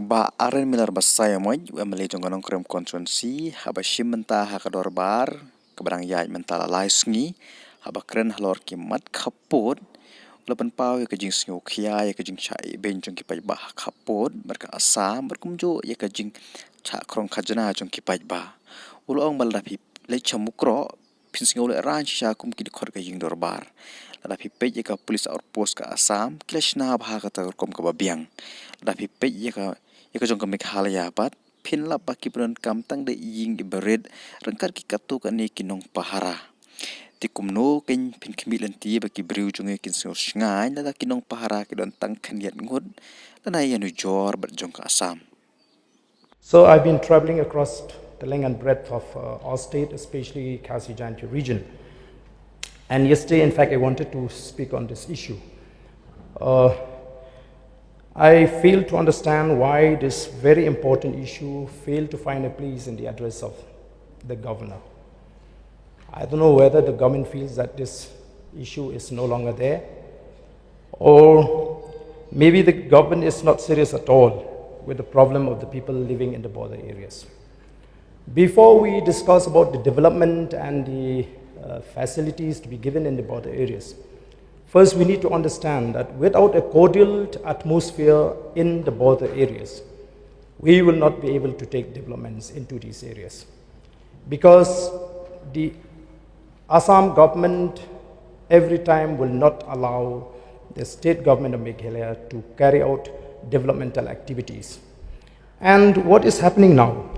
Ba aren milar basaya moj wa mele jong kanong krem konstituensi haba shim menta hakador bar kebarang yaj menta la laisngi haba kren halor kimat khapot lapan pau ya kajing sngo khia ya kajing chai ben jong ki paj ba khapot barka Assam berkumjo ya kajing cha krong khajana jong ki paj ba ulo ong bal rapi le Mukroh pin sngo le ran sha kum ki khor kajing dorbar rapi pej ya ka police outpost ka Assam klashna bha ka tar kom ka babiang rapi pej ya ka jong ka Meghalaya bat phin la ba ki pron kam tang de iing di Barit rengkar ki katu ka ni kinong pahara ti kumno ken phin khmilen ti ba ki briu jong kin so sngai la kinong pahara ki don tang khaniat ngud la ya nu jor bat jong ka Assam. So I've been traveling across the length and breadth of our state, especially Khasi Jaintia region. And yesterday, in fact, I wanted to speak on this issue. I fail to understand why this very important issue failed to find a place in the address of the governor. I don't know whether the government feels that this issue is no longer there, or maybe the government is not serious at all with the problem of the people living in the border areas. Before we discuss about the development and the facilities to be given in the border areas, first we need to understand that without a cordial atmosphere in the border areas, we will not be able to take developments into these areas. Because the Assam government every time will not allow the state government of Meghalaya to carry out developmental activities. And what is happening now?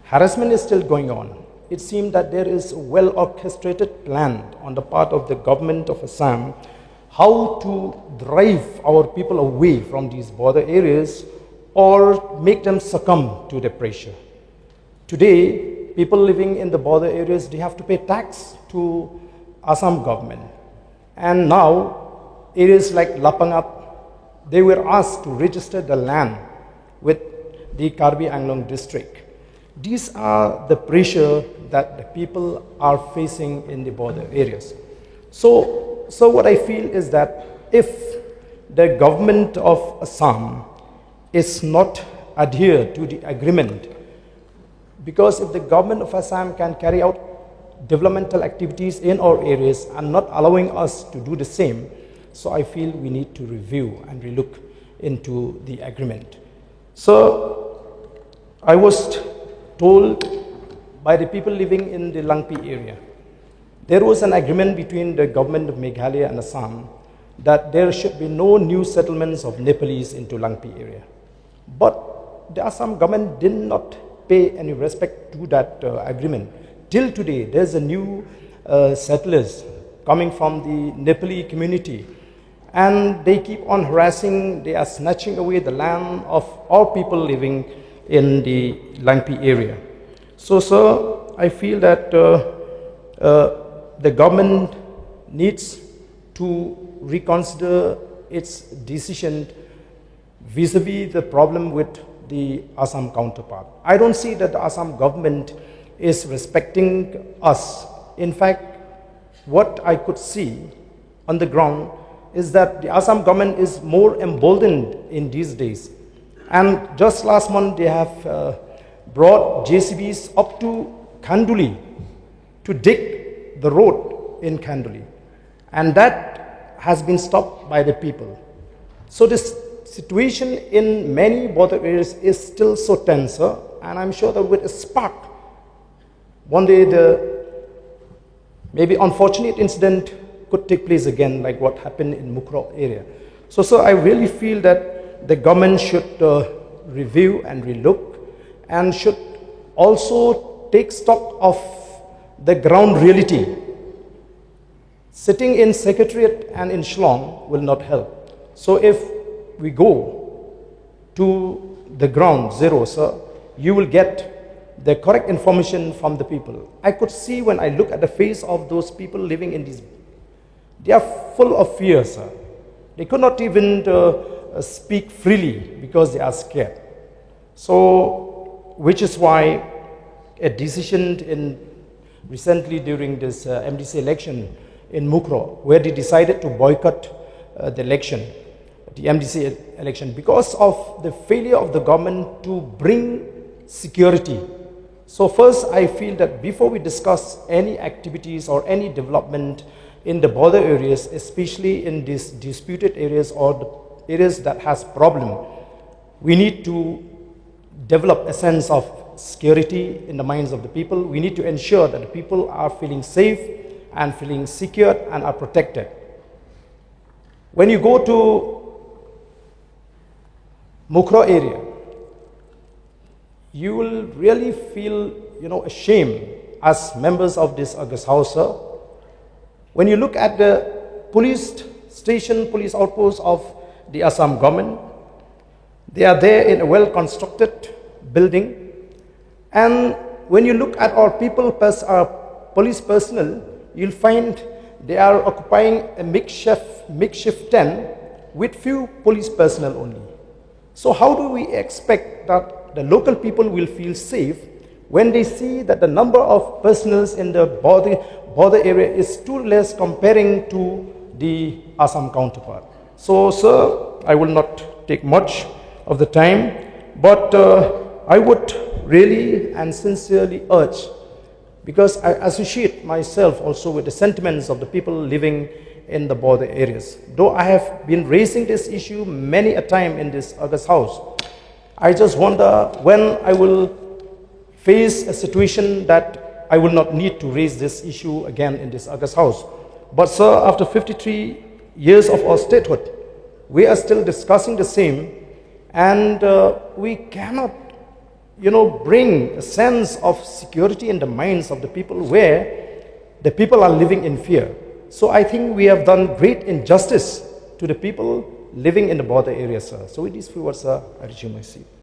Harassment is still going on. It seems that there is a well-orchestrated plan on the part of the government of Assam how to drive our people away from these border areas or make them succumb to the pressure. Today, people living in the border areas, they have to pay tax to Assam government. And now, areas like Lapangat, they were asked to register the land with the Karbi Anglong district. These are the pressure that the people are facing in the border areas. So what I feel is that if the government of Assam is not adhere to the agreement, because if the government of Assam can carry out developmental activities in our areas and not allowing us to do the same, so I feel we need to review and relook into the agreement. So I was told by the people living in the Langpi area, there was an agreement between the government of Meghalaya and Assam that there should be no new settlements of Nepalese into Langpi area. But the Assam government did not pay any respect to that agreement. Till today, there's a new settlers coming from the Nepali community, and they keep on harassing, they are snatching away the land of all people living in the Langpi area. So, sir, I feel that the government needs to reconsider its decision vis-a-vis the problem with the Assam counterpart. I don't see that the Assam government is respecting us. In fact, what I could see on the ground is that the Assam government is more emboldened in these days. And just last month, they have brought JCBs up to Khanduli to dig the road in Khanduli. And that has been stopped by the people. So this situation in many border areas is still so tense, sir, and I'm sure that with a spark, one day the maybe unfortunate incident could take place again, like what happened in Mukroh area. So I really feel that the government should review and relook and should also take stock of the ground reality. Sitting in Secretariat and in Shillong will not help. So if we go to the ground zero, sir, you will get the correct information from the people. I could see when I look at the face of those people living in these, they are full of fear, sir. They could not even speak freely because they are scared. So, which is why a decision recently during this MDC election in Mukroh, where they decided to boycott the election, the MDC election, because of the failure of the government to bring security. So first, I feel that before we discuss any activities or any development in the border areas, especially in these disputed areas or the areas that has problem, we need to develop a sense of security in the minds of the people. We need to ensure that the people are feeling safe and feeling secure and are protected. When you go to Mukroh area, you will really feel, ashamed as members of this August House, sir. When you look at the police station, police outposts of the Assam government, they are there in a well-constructed building. And when you look at our police personnel, you'll find they are occupying a makeshift tent with few police personnel only. So how do we expect that the local people will feel safe when they see that the number of personnel in the border area is too less comparing to the Assam counterpart? So, sir, I will not take much of the time, but I would really and sincerely urge, because I associate myself also with the sentiments of the people living in the border areas. Though I have been raising this issue many a time in this August House, I just wonder when I will face a situation that I will not need to raise this issue again in this August House. But sir, after 53 years of our statehood, we are still discussing the same, and we cannot, bring a sense of security in the minds of the people where the people are living in fear. So I think we have done great injustice to the people living in the border area, sir. So with these few words, sir, I resume my seat.